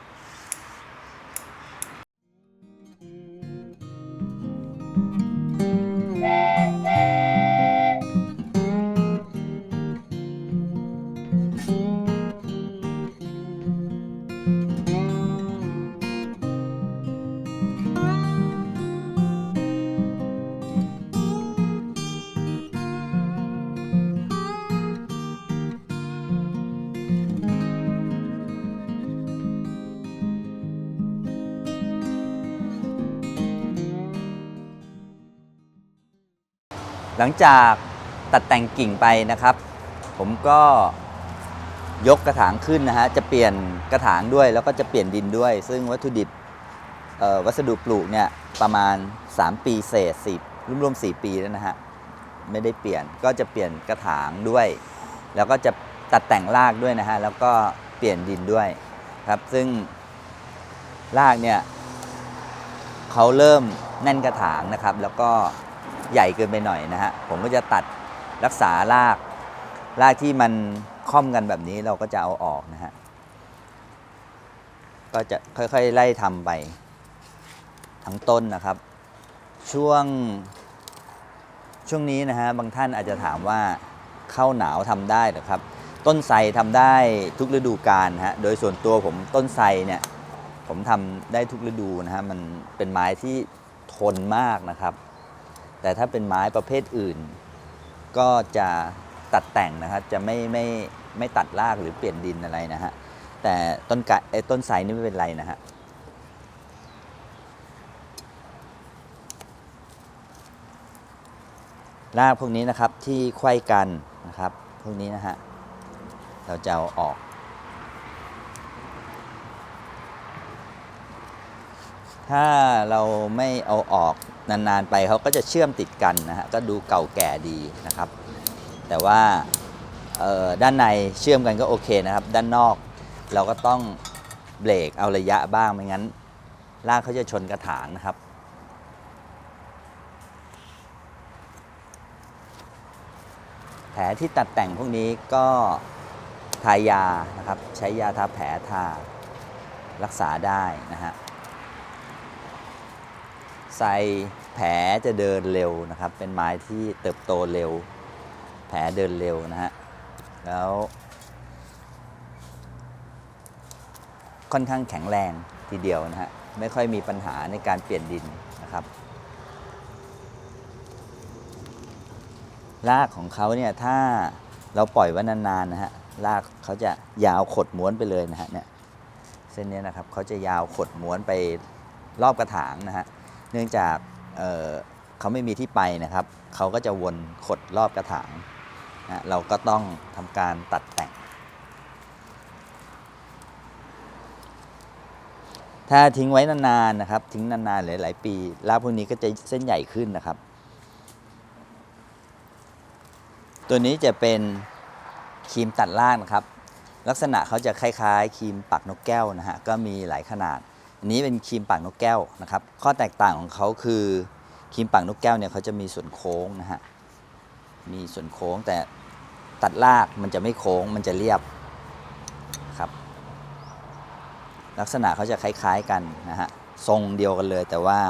หลังจากตัดแต่งกิ่งไปนะครับผมก็ยกกระถางขึ้นนะฮะจะเปลี่ยนกระถางด้วยแล้วก็จะเปลี่ยนดินด้วยซึ่งวัตถุดิบวัสดุปลูกเนี่ยประมาณ3 ปีเศษรวมๆ4 ปีแล้วนะฮะไม่ได้เปลี่ยนก็จะเปลี่ยนกระถางด้วยแล้วก็จะตัดแต่งรากด้วยนะฮะแล้วก็เปลี่ยนดินด้วยครับซึ่งรากเนี่ยเขาเริ่มแน่นกระถางนะครับแล้วก็ใหญ่เกินไปหน่อยนะฮะผมก็จะตัดรักษารากที่มันค่อมกันแบบนี้เราก็จะเอาออกนะฮะก็จะค่อยๆไล่ทำไปทั้งต้นนะครับช่วงนี้นะฮะบางท่านอาจจะถามว่าเข้าหนาวทำได้หรือครับต้นไทรทำได้ทุกฤดูกาลฮะโดยส่วนตัวผมต้นไทรเนี่ยผมทำได้ทุกฤดูนะฮะมันเป็นไม้ที่ทนมากนะครับแต่ถ้าเป็นไม้ประเภทอื่นก็จะตัดแต่งนะครับจะไม่ตัดรากหรือเปลี่ยนดินอะไรนะฮะแต่ต้นไทรนี่ไม่เป็นไรนะฮะรากพวกนี้นะครับที่ไขว้กันนะครับพวกนี้นะฮะเราจะเอาออกถ้าเราไม่เอาออกนานๆไปเขาก็จะเชื่อมติดกันนะฮะก็ดูเก่าแก่ดีนะครับแต่ว่าด้านในเชื่อมกันก็โอเคนะครับด้านนอกเราก็ต้องเบรกเอาระยะบ้างไม่งั้นรากเขาจะชนกระถางนะครับแถ ลที่ตัดแต่งพวกนี้ก็ทายานะครับใช้ยาทาแผลทารักษาได้นะฮะไซแผลจะเดินเร็วนะครับเป็นไม้ที่เติบโตเร็วแผลเดินเร็วนะฮะแล้วค่อนข้างแข็งแรงทีเดียวนะฮะไม่ค่อยมีปัญหาในการเปลี่ยนดินนะครับรากของเขาเนี่ยถ้าเราปล่อยไว้นานๆนะฮะรากเขาจะยาวขดม้วนไปเลยนะฮะเนี่ยเส้นนี้นะครับเขาจะยาวขดม้วนไปรอบกระถางนะฮะเนื่องจากเขาไม่มีที่ไปนะครับเขาก็จะวนขดรอบกระถางนะเราก็ต้องทำการตัดแต่งถ้าทิ้งไว้นานๆนะครับทิ้งนานๆหลายๆปีรากพวกนี้ก็จะเส้นใหญ่ขึ้นนะครับตัวนี้จะเป็นครีมตัดรากนะครับลักษณะเขาจะคล้ายๆครีมปากนกแก้วนะฮะก็มีหลายขนาดอันนี้เป็นครีมปากนกแก้วนะครับข้อแตกต่างของเขาคือครีมปากนกแก้วเนี่ยเขาจะมีส่วนโค้งนะฮะมีส่วนโค้งแต่ตัดรากมันจะไม่โค้งมันจะเรียบครับลักษณะเขาจะคล้ายๆกันนะฮะทรงเดียวกันเลยแต่ว่า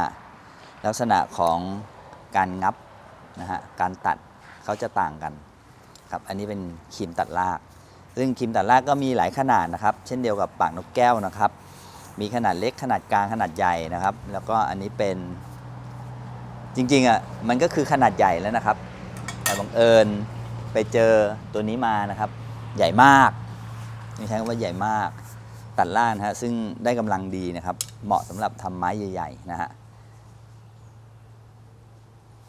ลักษณะของการงับนะฮะการตัดเขาจะต่างกันครับอันนี้เป็นครีมตัดรากซึ่งครีมตัดรากก็มีหลายขนาดนะครับเช่นเดียวกับปากนกแก้วนะครับมีขนาดเล็กขนาดกลางขนาดใหญ่นะครับแล้วก็อันนี้เป็นจริงๆอ่ะมันก็คือขนาดใหญ่แล้วนะครับแต่บังเอิญไปเจอตัวนี้มานะครับใหญ่มากนี่ใช้คำว่าใหญ่มากตัดรากนะฮะซึ่งได้กำลังดีนะครับเหมาะสำหรับทำไม้ใหญ่ๆนะฮะ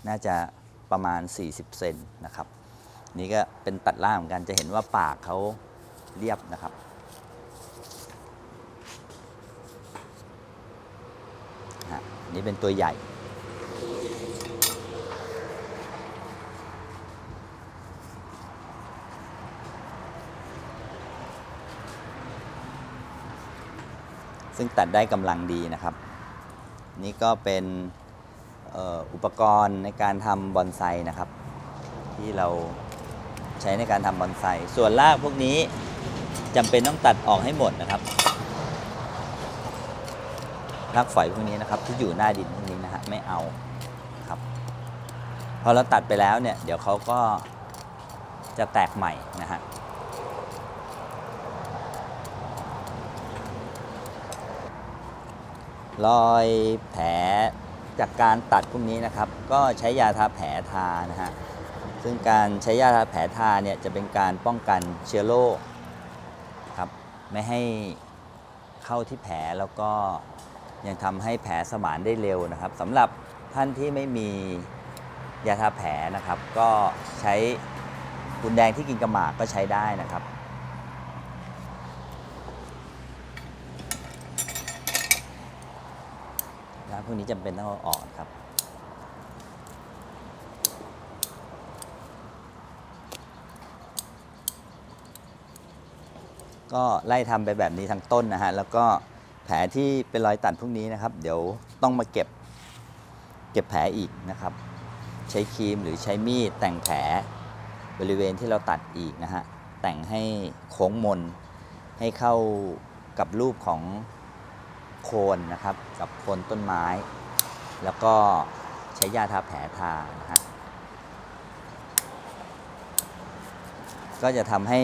น่าจะประมาณ40เซนนะครับนี่ก็เป็นตัดล่างเหมือนกันจะเห็นว่าปากเขาเรียบนะครับนี่เป็นตัวใหญ่ซึ่งตัดได้กำลังดีนะครับนี่ก็เป็นอุปกรณ์ในการทำบอนไซนะครับที่เราใช้ในการทำบอนไซส่วนรากพวกนี้จำเป็นต้องตัดออกให้หมดนะครับรากฝอยพวกนี้นะครับที่อยู่หน้าดินพวกนี้นะฮะไม่เอาครับพอเราตัดไปแล้วเนี่ยเดี๋ยวเขาก็จะแตกใหม่นะฮะรอยแผลจากการตัดพวกนี้นะครับก็ใช้ยาทาแผลทานะฮะซึ่งการใช้ยาทาแผลทาเนี่ยจะเป็นการป้องกันเชื้อโรคครับไม่ให้เข้าที่แผลแล้วก็ยังทำให้แผลสมานได้เร็วนะครับสำหรับท่านที่ไม่มียาทาแผลนะครับก็ใช้คุณแดงที่กินกระหมากก็ใช้ได้นะครับพวกนี้จำเป็นต้องเอาออกครับก็ไล่ทำไปแบบนี้ทั้งต้นนะฮะแล้วก็แผลที่เป็นรอยตัดพวกนี้นะครับเดี๋ยวต้องมาเก็บแผลอีกนะครับใช้ครีมหรือใช้มีดแต่งแผลบริเวณที่เราตัดอีกนะฮะแต่งให้โค้งมนให้เข้ากับรูปของโคนนะครับกับโคนต้นไม้แล้วก็ใช้ยาทาแผลทานะฮะก็จะทำให้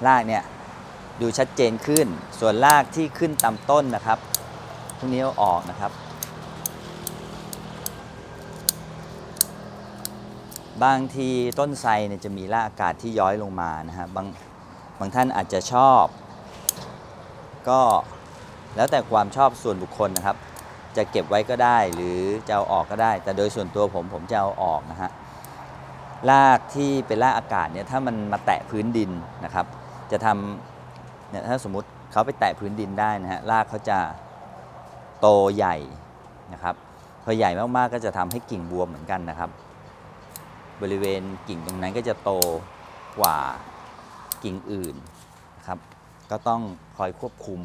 รากเนี่ยดูชัดเจนขึ้นส่วนรากที่ขึ้นตามต้นนะครับพวกนี้เอาออกนะครับบางทีต้นไทรเนี่ยจะมีรากอากาศที่ย้อยลงมานะฮะบางท่านอาจจะชอบก็แล้วแต่ความชอบส่วนบุคคลนะครับจะเก็บไว้ก็ได้หรือจะเอาออกก็ได้แต่โดยส่วนตัวผมจะเอาออกนะฮะรากที่เป็นรากอากาศเนี่ยถ้ามันมาแตะพื้นดินนะครับจะทำเนี่ยถ้าสมมุติเขาไปแตะพื้นดินได้นะฮะรากเขาจะโตใหญ่นะครับพอใหญ่มากๆก็จะทำให้กิ่งบวมเหมือนกันนะครับบริเวณกิ่งตรงนั้นก็จะโตกว่ากิ่งอื่นนะครับก็ต้องคอยควบคุม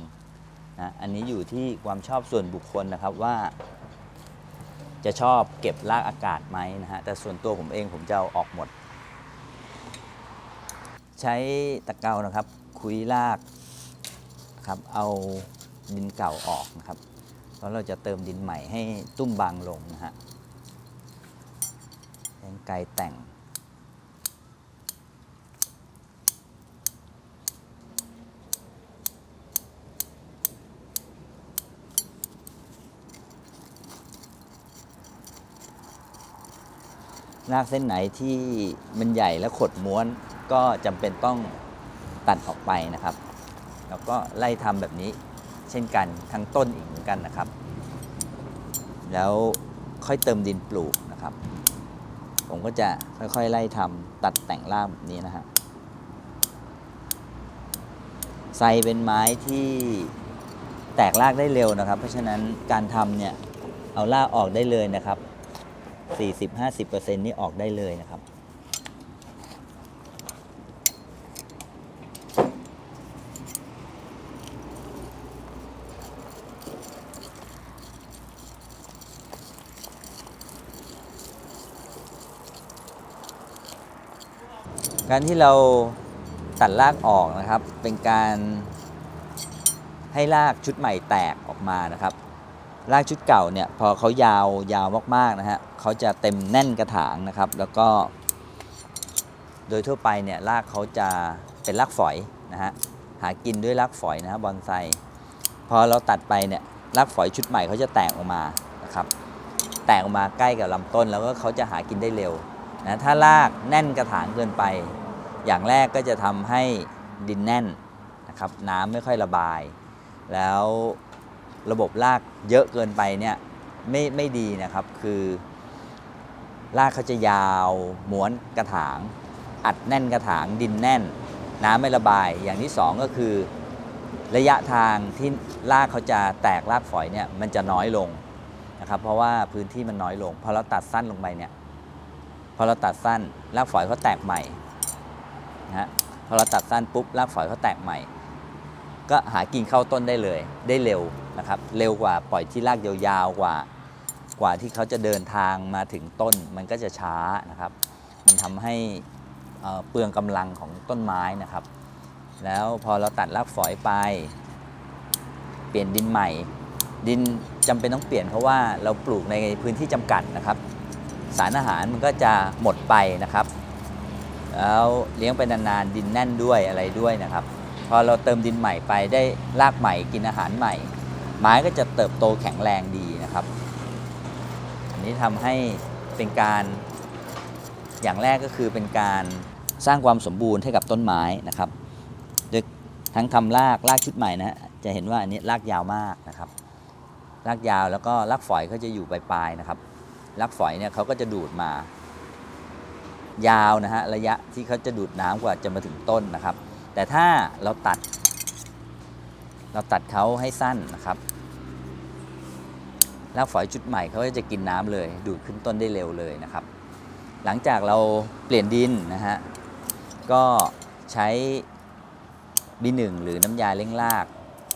นะอันนี้อยู่ที่ความชอบส่วนบุคคลนะครับว่าจะชอบเก็บรากอากาศไหมนะฮะแต่ส่วนตัวผมเองผมจะเอาออกหมด ใช้ตะเกานะครับคุยรากครับเอาดินเก่าออกนะครับแล้วเราจะเติมดินใหม่ให้ตุ้มบางลงนะฮะแรงไกลแต่งรากเส้นไหนที่มันใหญ่และขดม้วนก็จำเป็นต้องตัดออกไปนะครับแล้วก็ไล่ทำแบบนี้เช่นกันทั้งต้นอีกเหมือนกันนะครับแล้วค่อยเติมดินปลูกนะครับผมก็จะค่อยๆไล่ทำตัดแต่งรากแบบนี้นะฮะไทรเป็นไม้ที่แตกรากได้เร็วนะครับเพราะฉะนั้นการทำเนี่ยเอารากออกได้เลยนะครับ40-50% นี่ออกได้เลยนะครับการที่เราตัดรากออกนะครับเป็นการให้รากชุดใหม่แตกออกมานะครับรากชุดเก่าเนี่ยพอเขายาวมากๆนะฮะเขาจะเต็มแน่นกระถางนะครับแล้วก็โดยทั่วไปเนี่ยรากเขาจะเป็นรากฝอยนะฮะหากินด้วยรากฝอยนะบอนไซพอเราตัดไปเนี่ยรากฝอยชุดใหม่เขาจะแตกออกมานะครับแตกออกมาใกล้กับลำต้นแล้วก็เขาจะหากินได้เร็วนะถ้ารากแน่นกระถางเกินไปอย่างแรกก็จะทำให้ดินแน่นนะครับน้ำไม่ค่อยระบายแล้วระบบรากเยอะเกินไปเนี่ยไม่ดีนะครับคือรากเขาจะยาวม้วนกระถางอัดแน่นกระถางดินแน่นน้ำไม่ระบายอย่างที่สองก็คือระยะทางที่รากเขาจะแตกรากฝอยเนี่ยมันจะน้อยลงนะครับเพราะว่าพื้นที่มันน้อยลงพอเราตัดสั้นลงไปเนี่ยพอเราตัดสั้นรากฝอยเขาแตกใหม่นะฮะพอเราตัดสั้นปุ๊บรากฝอยเขาแตกใหม่ก็หากินเข้าต้นได้เลยได้เร็วนะครับเร็วกว่าปล่อยที่รากยาวๆกว่าที่เขาจะเดินทางมาถึงต้นมันก็จะช้านะครับมันทำให้เปลืองกำลังของต้นไม้นะครับแล้วพอเราตัดรากฝอยไปเปลี่ยนดินใหม่ดินจำเป็นต้องเปลี่ยนเพราะว่าเราปลูกในพื้นที่จำกัดนะครับสารอาหารมันก็จะหมดไปนะครับแล้วเลี้ยงไปนานๆดินแน่นด้วยอะไรด้วยนะครับพอเราเติมดินใหม่ไปได้รากใหม่กินอาหารใหม่ไม้ก็จะเติบโตแข็งแรงดีนะครับอันนี้ทำให้เป็นการอย่างแรกก็คือเป็นการสร้างความสมบูรณ์ให้กับต้นไม้นะครับโดยทั้งทำรากชุดใหม่นะจะเห็นว่าอันนี้รากยาวมากนะครับรากยาวแล้วก็รากฝอยเขาจะอยู่ปลายๆนะครับรากฝอยเนี่ยเขาก็จะดูดมายาวนะฮะระยะที่เขาจะดูดน้ำกว่าจะมาถึงต้นนะครับแต่ถ้าเราตัดเขาให้สั้นนะครับรากฝอยชุดใหม่เขาก็จะกินน้ำเลยดูดขึ้นต้นได้เร็วเลยนะครับหลังจากเราเปลี่ยนดินนะฮะก็ใช้ B1 หรือน้ำยาเร่งราก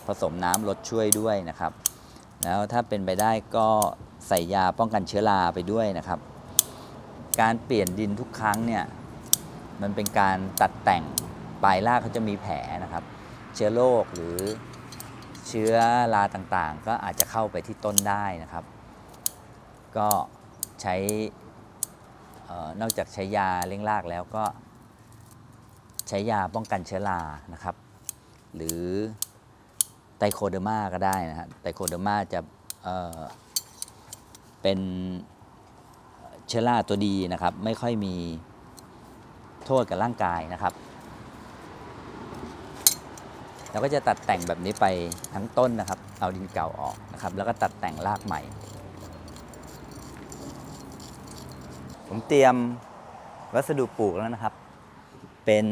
ผสมน้ำลดช่วยด้วยนะครับแล้วถ้าเป็นไปได้ก็ใส่ยาป้องกันเชื้อราไปด้วยนะครับการเปลี่ยนดินทุกครั้งเนี่ยมันเป็นการตัดแต่งปลายรากเขาจะมีแผลนะครับเชื้อโรคหรือเชื้อราต่างๆก็อาจจะเข้าไปที่ต้นได้นะครับก็ใช้นอกจากใช้ยาเร่งรากแล้วก็ใช้ยาป้องกันเชื้อรานะครับหรือไตโคเดอร์มาก็ได้นะฮะไตโคเดอร์มาจะเป็นเชื้อราตัวดีนะครับไม่ค่อยมีโทษกับร่างกายนะครับเราก็จะตัดแต่งแบบนี้ไปทั้งต้นนะครับเอาดินเก่าออกนะครับแล้วก็ตัดแต่งรากใหม่ผมเตรียมวัสดุปลูกแล้วนะครับเป็น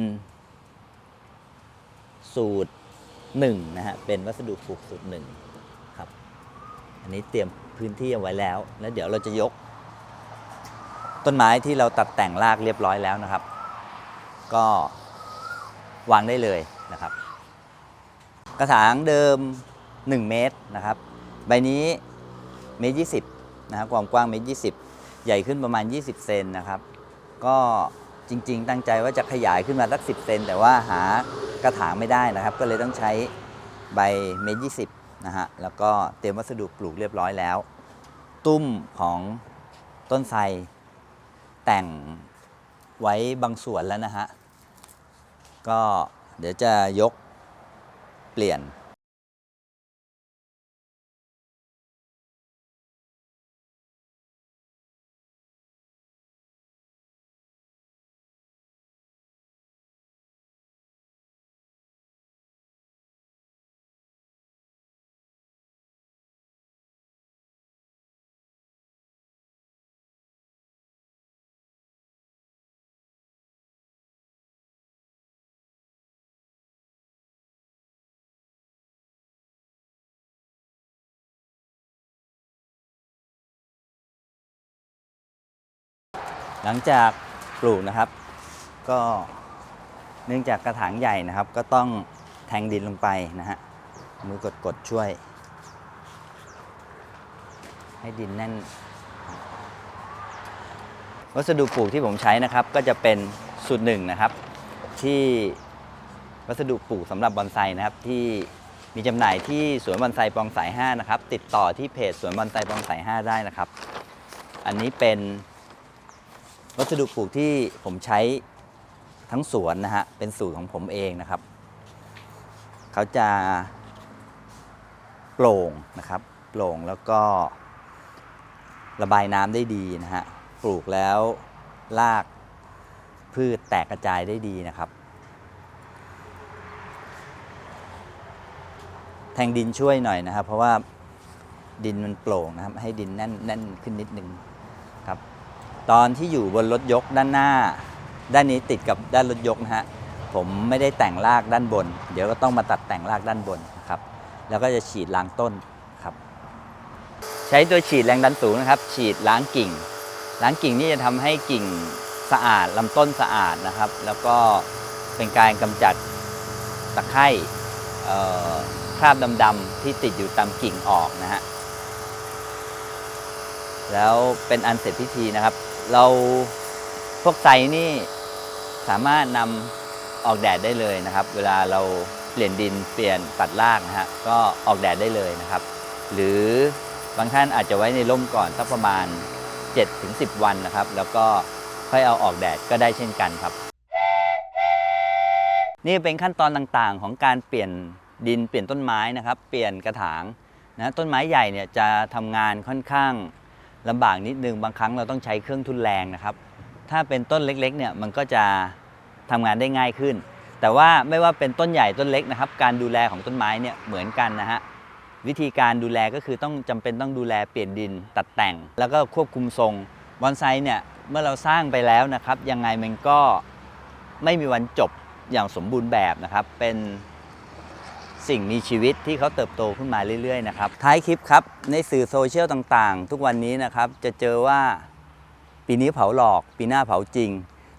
สูตร1นะฮะเป็นวัสดุปลูกสูตร1ครับอันนี้เตรียมพื้นที่เอาไว้แล้วเดี๋ยวเราจะยกต้นไม้ที่เราตัดแต่งรากเรียบร้อยแล้วนะครับก็วางได้เลยนะครับกระถางเดิม1 เมตรนะครับใบนี้1.20 เมตรนะครับความกว้าง1.20 เมตรใหญ่ขึ้นประมาณ20 เซนนะครับก็ จริงๆตั้งใจว่าจะขยายขึ้นมาสัก10 เซนแต่ว่าหากระถางไม่ได้นะครับก็เลยต้องใช้ใบ1.20 เมตรนะฮะแล้วก็เตรียมวัสดุปลูกเรียบร้อยแล้วตุ้มของต้นไทรแต่งไว้บางส่วนแล้วนะฮะก็เดี๋ยวจะยกเปลี่ยนหลังจากปลูกนะครับก็เนื่องจากกระถางใหญ่นะครับก็ต้องแทงดินลงไปนะฮะมือกดช่วยให้ดินแน่นวัสดุปลูกที่ผมใช้นะครับก็จะเป็นสูตรหนึ่งนะครับที่วัสดุปลูกสำหรับบอนไซนะครับที่มีจำหน่ายที่สวนบอนไซปองสาย5นะครับติดต่อที่เพจสวนบอนไซปองสาย5ได้นะครับอันนี้เป็นวัสดุปลูกที่ผมใช้ทั้งสวนนะฮะเป็นสูตรของผมเองนะครับเขาจะโปร่งนะครับโปร่งแล้วก็ระบายน้ำได้ดีนะฮะปลูกแล้วรากพืชแตกกระจายได้ดีนะครับแทงดินช่วยหน่อยนะครับเพราะว่าดินมันโปร่งนะครับให้ดินแน่นขึ้นนิดนึงครับตอนที่อยู่บนรถยกด้านหน้าด้านนี้ติดกับด้านรถยกนะฮะผมไม่ได้แต่งรากด้านบนเดี๋ยวก็ต้องมาตัดแต่งรากด้านบนนะครับแล้วก็จะฉีดล้างต้นครับใช้ตัวฉีดแรงดันสูงนะครับฉีดล้างกิ่งนี่จะทำให้กิ่งสะอาดลำต้นสะอาดนะครับแล้วก็เป็นการกำจัดตะไคร่คราบดำๆที่ติดอยู่ตามกิ่งออกนะฮะแล้วเป็นอันเสร็จพิธีนะครับเราพวกไทรนี่สามารถนำออกแดดได้เลยนะครับเวลาเราเปลี่ยนดินเปลี่ยนตัดรากนะฮะก็ออกแดดได้เลยนะครับหรือบางท่านอาจจะไว้ในร่มก่อนสักประมาณ 7-10 วันนะครับแล้วก็ค่อยเอาออกแดดก็ได้เช่นกันครับนี่เป็นขั้นตอนต่างๆของการเปลี่ยนดินเปลี่ยนต้นไม้นะครับเปลี่ยนกระถางนะต้นไม้ใหญ่เนี่ยจะทำงานค่อนข้างลำบากนิดนึงบางครั้งเราต้องใช้เครื่องทุนแรงนะครับถ้าเป็นต้นเล็กๆเนี่ยมันก็จะทำงานได้ง่ายขึ้นแต่ว่าไม่ว่าเป็นต้นใหญ่ต้นเล็กนะครับการดูแลของต้นไม้เนี่ยเหมือนกันนะฮะวิธีการดูแลก็คือต้องจำเป็นต้องดูแลเปลี่ยนดินตัดแต่งแล้วก็ควบคุมทรงบอนไซเนี่ยเมื่อเราสร้างไปแล้วนะครับยังไงมันก็ไม่มีวันจบอย่างสมบูรณ์แบบนะครับเป็นสิ่งมีชีวิตที่เขาเติบโตขึ้นมาเรื่อยๆนะครับท้ายคลิปครับในสื่อโซเชียลต่างๆทุกวันนี้นะครับจะเจอว่าปีนี้เผาหลอกปีหน้าเผาจริง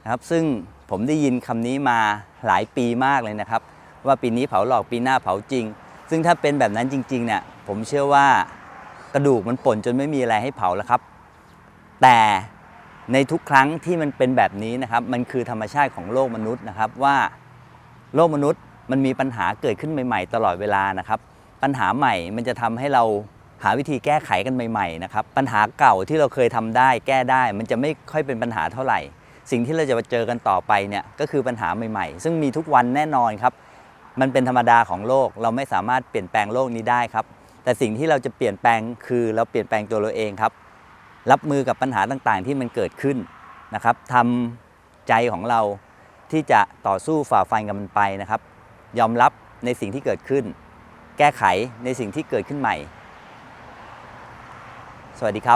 นะครับซึ่งผมได้ยินคำนี้มาหลายปีมากเลยนะครับว่าปีนี้เผาหลอกปีหน้าเผาจริงซึ่งถ้าเป็นแบบนั้นจริงๆเนี่ยผมเชื่อว่ากระดูกมันป่นจนไม่มีอะไรให้เผาแล้วครับแต่ในทุกครั้งที่มันเป็นแบบนี้นะครับมันคือธรรมชาติของโลกมนุษย์นะครับว่าโลกมนุษย์มันมีปัญหาเกิดขึ้นใหม่ๆตลอดเวลานะครับปัญหาใหม่มันจะทำให้เราหาวิธีแก้ไขกันใหม่ๆนะครับปัญหาเก่าที่เราเคยทำได้แก้ได้มันจะไม่ค่อยเป็นปัญหาเท่าไหร่สิ่งที่เราจะมาเจอกันต่อไปเนี่ยก็คือปัญหาใหม่ๆซึ่งมีทุกวันแน่นอนครับมันเป็นธรรมดาของโลกเราไม่สามารถเปลี่ยนแปลงโลกนี้ได้ครับแต่สิ่งที่เราจะเปลี่ยนแปลงคือเราเปลี่ยนแปลงตัวเราเองครับรับมือกับปัญหาต่างๆที่มันเกิดขึ้นนะครับทำใจของเราที่จะต่อสู้ฝ่าฟันกับมันไปนะครับยอมรับในสิ่งที่เกิดขึ้นแก้ไขในสิ่งที่เกิดขึ้นใหม่สวัสดีครับ